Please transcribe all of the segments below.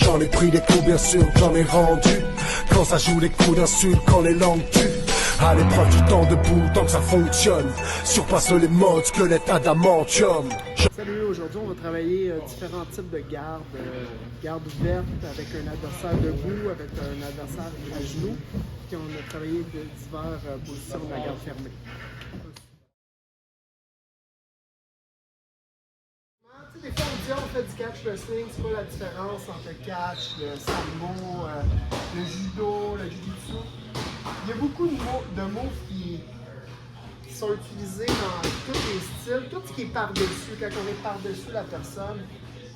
J'en ai pris des coups, bien sûr, j'en ai rendu. Quand ça joue les coups d'insulte, quand les langues tuent. À l'épreuve du temps debout, tant que ça fonctionne. Surpasse les modes, squelette adamantium. Salut, aujourd'hui on va travailler différents types de gardes. Garde ouverte avec un adversaire debout, avec un adversaire à genoux. Puis on a travaillé de diverses positions de la garde fermée. Des fois on dit on fait du catch wrestling, c'est quoi la différence entre le catch, le sambo, le judo, le jiu-jitsu? Il y a beaucoup de mots qui sont utilisés dans tous les styles, tout ce qui est par-dessus, quand on est par-dessus la personne.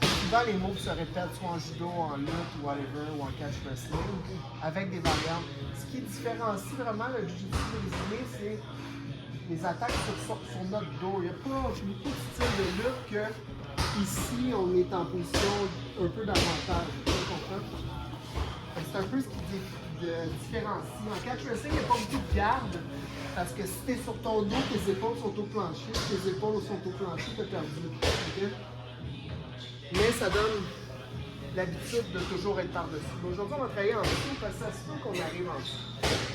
Souvent les mots se répètent soit en judo, en lutte, whatever, ou en catch wrestling, avec des variantes. Ce qui différencie vraiment le jiu-jitsu brésilien, c'est les attaques sur notre dos. Il n'y a pas beaucoup de styles de lutte que ici on est en position un peu d'avantage. Tu comprends? C'est un peu ce qui différencie. En catch wrestling, il n'y a pas beaucoup de garde. Parce que si tu es sur ton dos, tes épaules sont au plancher. Si tes épaules sont au plancher, tu as perdu. Okay? Mais ça donne l'habitude de toujours être par-dessus. Aujourd'hui, on va travailler en dessous parce que ça se peut qu'on arrive en dessous.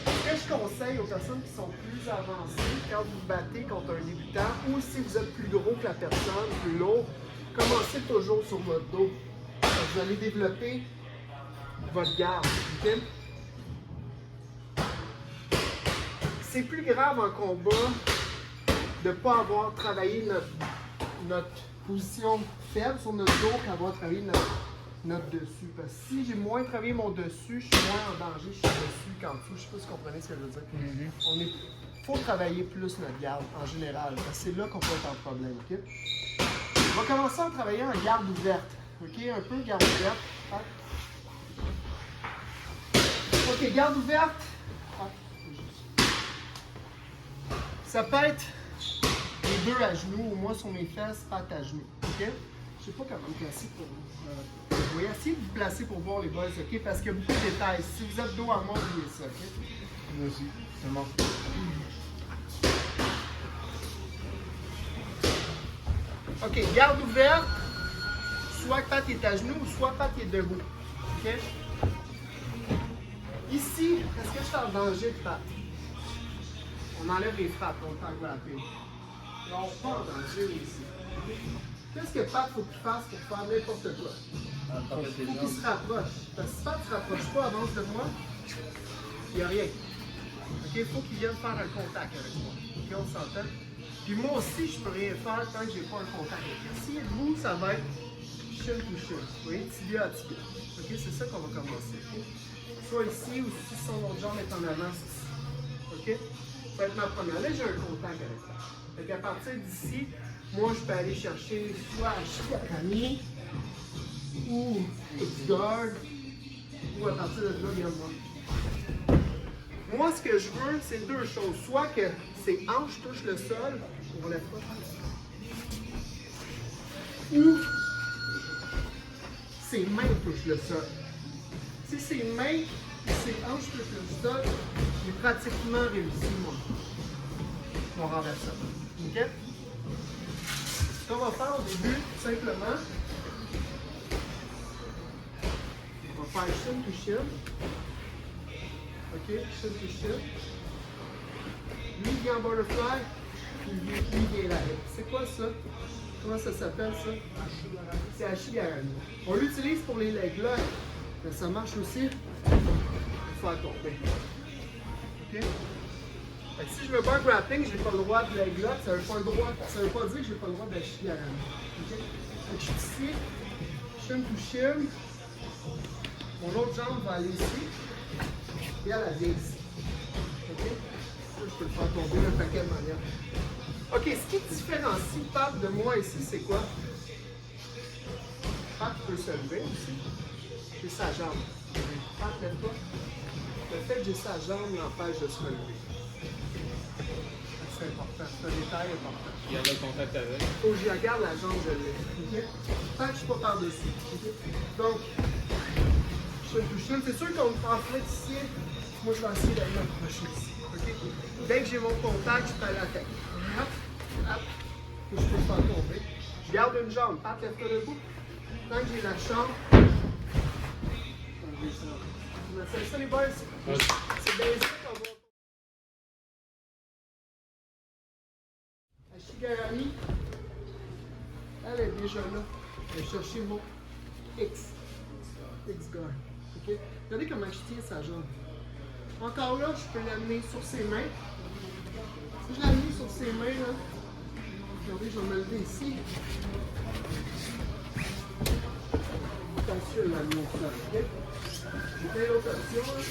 Ce que je conseille aux personnes qui sont plus avancées, quand vous vous battez contre un débutant, ou si vous êtes plus gros que la personne, plus lourd, commencez toujours sur votre dos. Vous allez développer votre garde. Okay? C'est plus grave en combat de ne pas avoir travaillé notre position faible sur notre dos qu'avoir travaillé notre dessus. Parce que si j'ai moins travaillé mon dessus, je suis moins en danger, je suis dessus qu'en dessous. Je ne sais pas si vous comprenez ce que je veux dire. Il faut travailler plus notre garde en général. Parce que c'est là qu'on peut être en problème. Okay? On va commencer à travailler en garde ouverte. Okay? Un peu garde ouverte. Ok, garde ouverte. Ça peut être les deux à genoux, au moins sur mes fesses, pattes à genoux. Ok? Je ne sais pas comment me placer pour vous. Vous voyez, essayez de vous placer pour voir les boys, ok? Parce qu'il y a beaucoup de détails. Si vous êtes dos à moi, oubliez ça, ok? Moi aussi, c'est bon. Ok, garde ouverte. Soit Pat est à genoux, soit Pat est debout. Ok? Ici, est-ce que je suis en danger de Pat? On enlève les frappes, on le temps grappé. On n'est pas en danger ici. Qu'est-ce que Pat faut qu'il fasse pour faire n'importe quoi? Il faut qu'il se rapproche. Parce que si Pat ne se rapproche pas, avance de moi, il n'y a rien. Il faut qu'il vienne faire un contact avec moi. Okay, on s'entend? Puis moi aussi, je ne peux rien faire tant que je n'ai pas un contact avec lui. Si vous, ça va être shin to shin. Vous voyez, tibia à tibia. Okay, c'est ça qu'on va commencer. Okay? Soit ici ou si son autre jambe est en avant, c'est ici. OK? Ça va être ma première. Là, j'ai un contact avec ça. Donc, à partir d'ici, moi, je peux aller chercher soit à Shikakami ou X-Guard ou à partir de là, viens moi. Moi, ce que je veux, c'est deux choses. Soit que ses hanches touchent le sol, on lève pas. Ou ses mains touchent le sol. Si ses mains et ses hanches touchent le sol, j'ai pratiquement réussi mon renversement. OK? Ce qu'on va faire au début, tout simplement, on va faire shin to shin. OK? Shin to shin. Lui vient en butterfly, puis lui vient là. C'est quoi ça? Comment ça s'appelle ça? C'est Ashigarami. On l'utilise pour les leg locks, mais ça marche aussi pour faire tomber. OK? Fait que si je veux pas un grappling, je n'ai pas le droit de leg lock, ça ne veut pas dire que je n'ai pas le droit d'Ashigarami. OK? Fait que je suis ici, shin to shin. Mon autre jambe va aller ici, et elle vient ici. OK? Ça, je peux le faire tomber d'un paquet de manière. OK, ce qui différencie Pat de moi ici, c'est quoi? Pat peut se lever aussi. J'ai sa jambe. Pat lève pas. Le fait que j'ai sa jambe l'empêche de se relever. C'est important, c'est un détail important. Il y a le contact avec. Il faut que je regarde la jambe, je l'ai. Okay? Tant que je ne suis pas par-dessus. Okay? Donc, shin to shin. C'est sûr qu'on me prend ici. Moi, je vais essayer d'aller m'approcher ici. Okay? Dès que j'ai mon contact, je peux aller attaquer. Hop, hop. Je peux pas tomber. Je garde une jambe. Pat, lève-toi debout. Tant que j'ai la jambe, C'est ça les boys. C'est basic, on va. La Shigarami, elle est déjà là. Je vais chercher mon X. X-guard. Ok? Regardez comment je tiens sa jambe. Encore là, je peux l'amener sur ses mains. Si je l'amène sur ses mains, là, regardez, je vais me lever ici. Attention à l'amener au sol, ok? J'ai plein d'autres options, là.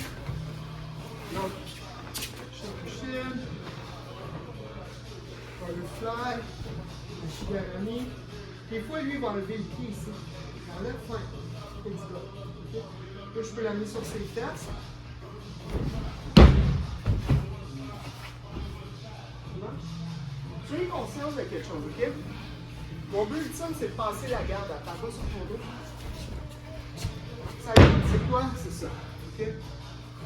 Donc, Shokushin, Butterfly, le Shigarami. Des fois, lui, il va enlever le pied ici. Il enlève fin. Okay? Là, je peux l'amener sur ses fesses. Soyez conscience de quelque chose, ok? Mon but ultime, c'est de passer la garde à pas sur ton dos. Sa garde, c'est quoi? C'est ça, ok?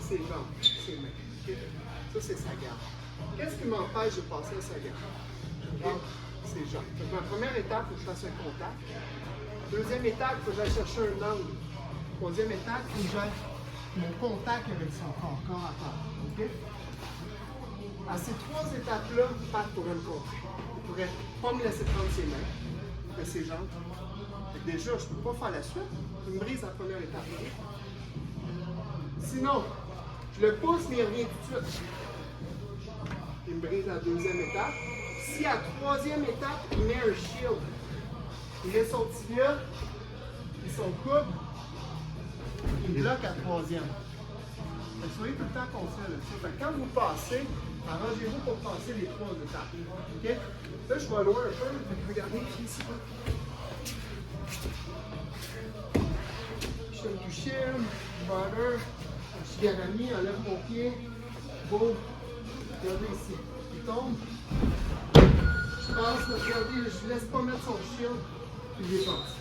Ses jambes, ses mains, ok? Ça, c'est sa garde. Qu'est-ce qui m'empêche de passer à sa garde? Okay? Ses jambes. Donc, ma première étape, il faut que je fasse un contact. Deuxième étape, il faut que j'aille chercher un angle. Troisième étape, il faut que j'aille mon contact avec son corps à terre, ok? À ces trois étapes-là, Pat pourrait me contrer. Il pourrait pas me laisser prendre ses mains, mais ses jambes. Donc déjà, je ne peux pas faire la suite. Il me brise la première étape. Sinon, je le pousse, mais il revient tout de suite. Il me brise la deuxième étape. Si à la troisième étape, il met un shield, il met son tibia et son coude, il bloque à la troisième. Donc, soyez tout le temps conscient de ça. Donc, quand vous passez, arrangez-vous pour passer les trois étapes. Okay? Là, je vais loin un peu. Regardez ici. Shokushin, butter, Shigarami, enlève mon pied. Boum. Regardez ici. Il tombe. Je passe, regardez, je ne laisse pas mettre son shield. Puis je dépasse.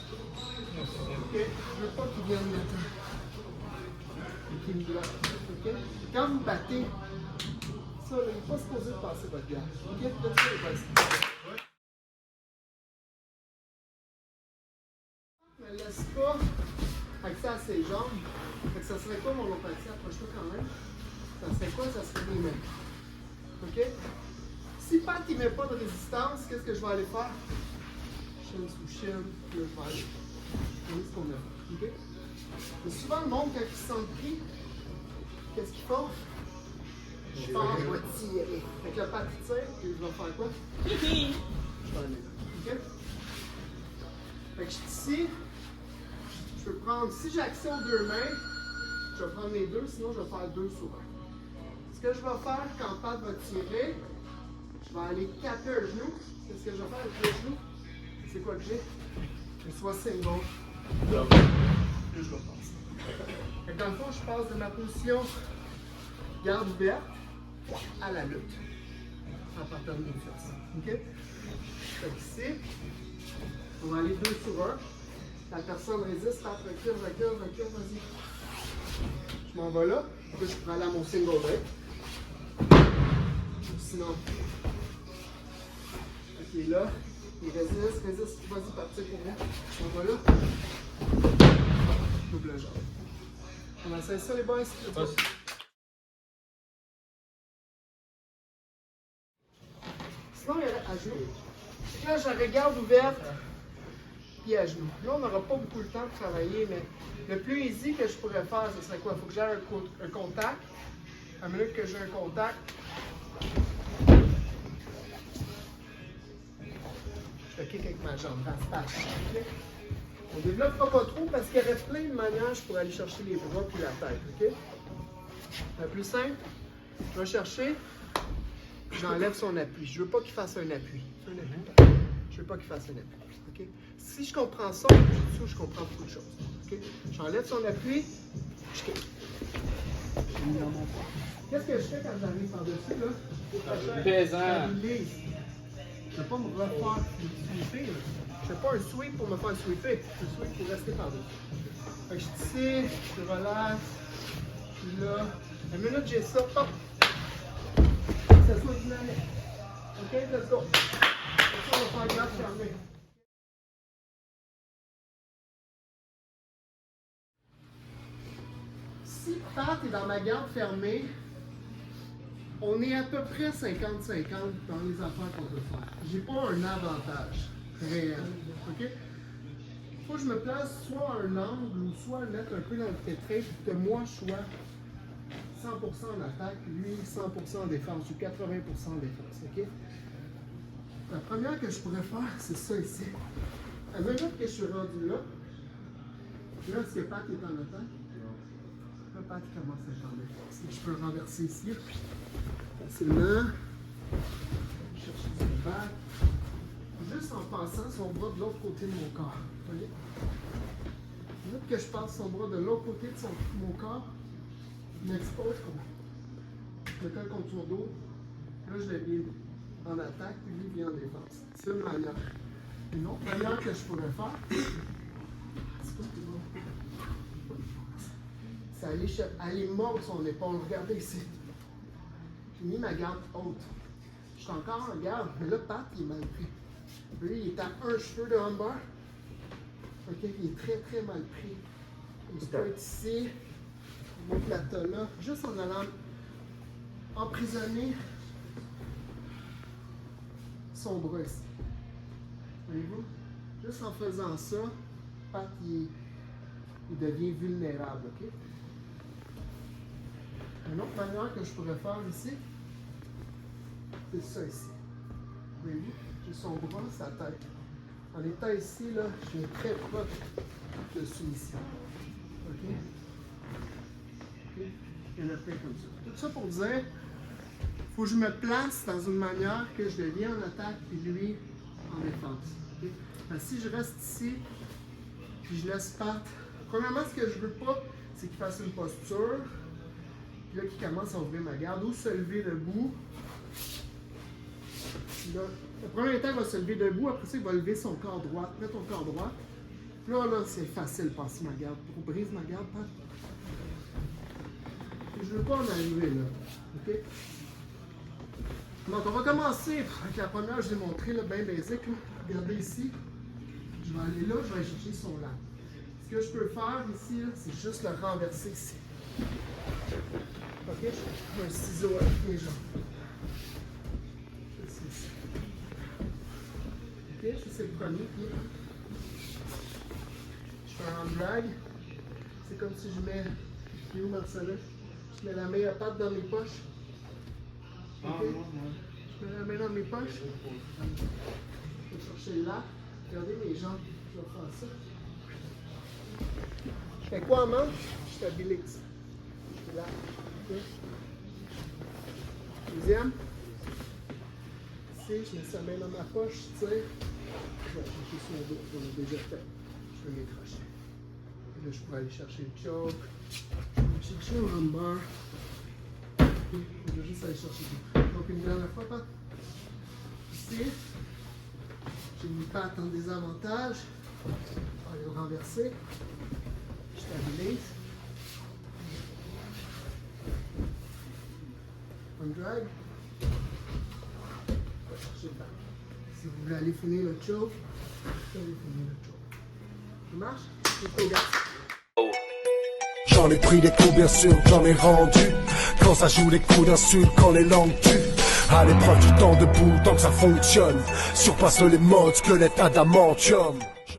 Ok? Je ne veux pas qu'il vienne mettre. Et qu'il me bloque. Ok? Quand vous battez, ça, il n'est pas supposé de passer votre garde. Ok? Là, tu vas passer. Ne laisse pas accès à ses jambes. Fait que ça serait quoi mon empathie? Approche-toi quand même. Ça serait quoi? Ça serait des mains. Ok? Si Pat ne met pas de résistance, qu'est-ce que je vais aller faire? Chaîne sous chaîne, là, je vais aller. C'est ce qu'on a fait. Ok? Mais souvent, le monde, quand ils se sentent pris, qu'est-ce qu'ils font? Je vais tirer. Fait que le Pat tire, et je vais faire quoi? Je vais aller là. Ok? Fait que je suis ici. Je peux prendre, si j'ai accès aux deux mains, je vais prendre les deux, sinon je vais faire deux sur un. Ce que je vais faire quand Pat va tirer, je vais aller taper un genou. Qu'est-ce que je vais faire avec le genou? C'est quoi que j'ai? J'ai soit single, double, et je vais passer. Fait que dans le fond, je passe de ma position garde ouverte à la lutte en partant de mes fesses. OK? Fait qu'ici, on va aller deux sur un. La personne résiste, tape, recule, vas-y. Je m'en vais là. Puis je peux aller à mon single leg. Sinon, ok, là, il résiste, vas-y, partir pour moi. Je m'en vais là. Double jambe. On essaie ça, les boys. Sinon, il y a à genoux. Là, je regarde ouverte. Puis à genoux. Là, on n'aura pas beaucoup de temps de travailler, mais le plus easy que je pourrais faire, ce serait quoi? Il faut que j'aie un contact. À la minute que j'ai un contact, je kick avec ma jambe. On ne développera pas trop parce qu'il y aurait plein de manières pour aller chercher les bras puis la tête. Okay? La plus simple, je vais chercher, j'enlève son appui. Je ne veux pas qu'il fasse un appui. Je ne veux pas qu'il fasse un appui. Okay? Si je comprends ça, je comprends beaucoup de choses. Okay? J'enlève son appui, je kick. Qu'est-ce que je fais quand j'arrive par-dessus, là? Pesant. Je ne vais pas me refaire sweeper. Là. Je ne fais pas un sweep pour me faire sweeper. Je sweep pour rester par-dessus. Fait que je tire, je relaxe. Je suis là. La minute j'ai ça, hop! Ça soit dynamique. OK, let's go. Ça, on va faire garde fermée. patte et dans ma garde fermée, on est à peu près 50-50 dans les affaires qu'on peut faire. J'ai pas un avantage réel. OK? Faut que je me place soit à un angle ou soit mettre un peu dans le pétrin pour que moi je sois 100% en attaque, lui 100% en défense ou 80% en défense. OK? La première que je pourrais faire, c'est ça ici. À mesure que je suis rendu là, est-ce que Pat est en attaque? Là, Pat commence à être en défense. Je peux le renverser ici. Facilement. Chercher son bac. Juste en passant son bras de l'autre côté de mon corps. Vous voyez? Dès que je passe son bras de l'autre côté de mon corps, je m'expose comme je me colle contre son dos. Là, je le vide en attaque, puis lui vient en défense. C'est une manière. Une autre manière que je pourrais faire, c'est aller mordre son épaule. Regardez ici. J'ai mis ma garde haute. Je suis encore en garde, mais là, Pat, il est mal pris. Lui, il est à un cheveu de Humber. OK, il est très, très mal pris. Il se peut être ici. Il monte la tôle là. Juste en allant emprisonner son bras ici. Voyez-vous? Juste en faisant ça, Pat, il devient vulnérable. OK? Une autre manière que je pourrais faire ici, c'est ça ici. Voyez-vous? J'ai son bras, sa tête. En étant ici, là, je suis très proche de soumission. OK? OK? Il y en a plein comme ça. Tout ça pour dire, il faut que je me place dans une manière que je deviens en attaque et lui en défense. Okay? Si je reste ici, puis je laisse Pat, premièrement, ce que je veux pas, c'est qu'il fasse une posture, puis là, qu'il commence à ouvrir ma garde, ou se lever debout. Là, le premier temps, il va se lever debout, après ça, il va lever son corps droit, mettre ton corps droit. Là, c'est facile de passer ma garde. Pour briser ma garde, Pat. Je ne veux pas en arriver là. OK? Donc, on va commencer avec la première, je l'ai montré, là, bien basique. Là. Regardez ici. Je vais aller là, je vais aller chercher son lame. Ce que je peux faire ici, c'est juste le renverser ici. OK? Je fais un ciseau avec mes jambes. OK? Ça, c'est le premier pied. Je fais un hand drag. C'est comme si je mets. Il est où Marcella? Je mets la meilleure patte dans mes poches. OK? Je mets la main dans mes poches. Je vais chercher là. Regardez mes jambes. Je vais faire ça. Je fais quoi en manche? Je stabilise. Je suis là. Okay. Deuxième. Ici, je mets sa main dans ma poche, je tire. Je vais chercher son dos. On l'a déjà fait. Je vais m'écracher. Là, je pourrais aller chercher le choke. Je vais chercher un rumbar. Okay. Je vais juste aller chercher tout. Donc, une dernière fois, Pat. Ici. J'ai mis Pat en désavantage. On va aller le renverser. Je stabilise. Un drag. On va chercher le back. Si vous voulez aller finir le choke, vous allez finir le choke. Ça marche? C'est tout, gars. J'en ai pris des coups, bien sûr, j'en ai rendu. Quand ça joue les coups d'insulte, quand les langues tuent. À l'épreuve du temps debout, tant que ça fonctionne. Surpasse les modes, squelette adamantium.